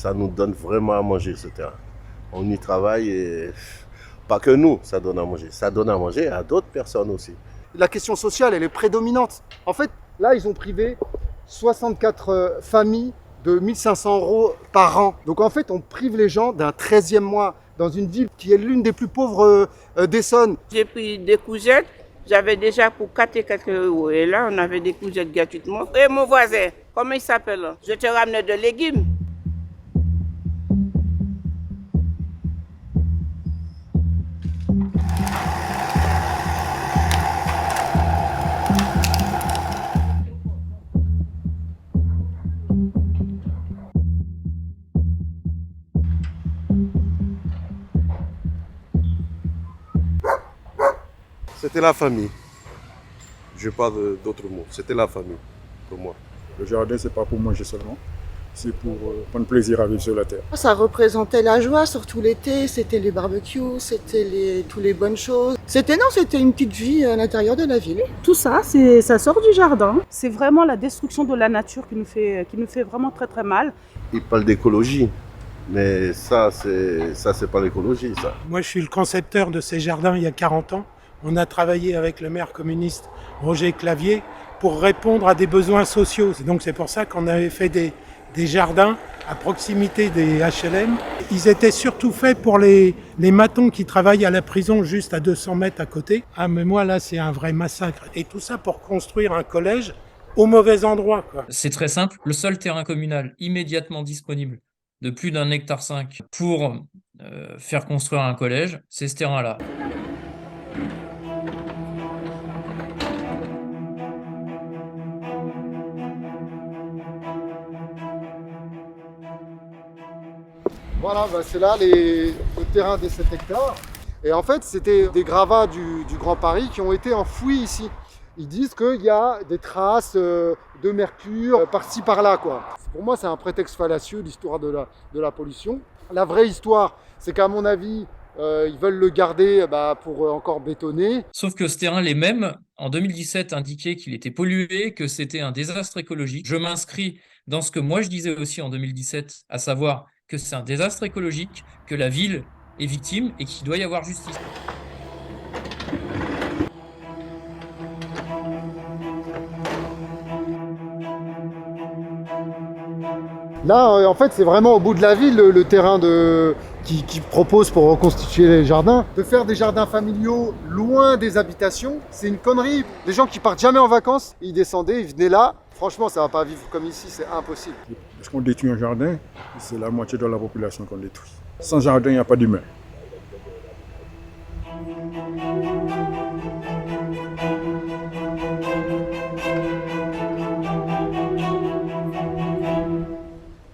ça nous donne vraiment à manger ce terrain. On y travaille et pas que nous, ça donne à manger. Ça donne à manger à d'autres personnes aussi. La question sociale, elle est prédominante. En fait, là, ils ont privé 64 familles de 1 500 € par an. Donc en fait, on prive les gens d'un 13e mois dans une ville qui est l'une des plus pauvres d'Essonne. J'ai pris des courgettes, j'avais déjà pour 4 et quelques euros. Et là, on avait des courgettes gratuitement. Et mon voisin, comment il s'appelle? Je te ramenais de légumes. C'était la famille. Je parle d'autres mots. C'était la famille pour moi. Le jardin, c'est pas pour manger seulement, c'est pour prendre plaisir à vivre sur la terre. Ça représentait la joie, surtout l'été, c'était les barbecues, c'était toutes les bonnes choses. C'était une petite vie à l'intérieur de la ville. Tout ça, ça sort du jardin. C'est vraiment la destruction de la nature qui nous fait vraiment très très mal. Ils parlent d'écologie, mais ça c'est pas l'écologie, ça. Moi, je suis le concepteur de ces jardins il y a 40 ans. On a travaillé avec le maire communiste Roger Clavier pour répondre à des besoins sociaux. Donc c'est pour ça qu'on avait fait des jardins à proximité des HLM. Ils étaient surtout faits pour les matons qui travaillent à la prison juste à 200 mètres à côté. Ah mais moi là c'est un vrai massacre. Et tout ça pour construire un collège au mauvais endroit, quoi. C'est très simple, le seul terrain communal immédiatement disponible de plus d'1,5 hectare pour faire construire un collège, c'est ce terrain-là. Voilà, c'est là le terrain des 7 hectares. Et en fait, c'était des gravats du Grand Paris qui ont été enfouis ici. Ils disent qu'il y a des traces de mercure par-ci par-là, quoi. Pour moi, c'est un prétexte fallacieux, l'histoire de la pollution. La vraie histoire, c'est qu'à mon avis, ils veulent le garder pour encore bétonner. Sauf que ce terrain, les mêmes, en 2017, indiquaient qu'il était pollué, que c'était un désastre écologique. Je m'inscris dans ce que moi je disais aussi en 2017, à savoir que c'est un désastre écologique, que la ville est victime et qu'il doit y avoir justice. Là, en fait, c'est vraiment au bout de la ville, le terrain qui propose pour reconstituer les jardins. De faire des jardins familiaux loin des habitations, c'est une connerie. Des gens qui partent jamais en vacances, ils descendaient, ils venaient là. Franchement, ça va pas vivre comme ici, c'est impossible. Parce qu'on détruit un jardin, c'est la moitié de la population qu'on détruit. Sans jardin, il n'y a pas d'humain.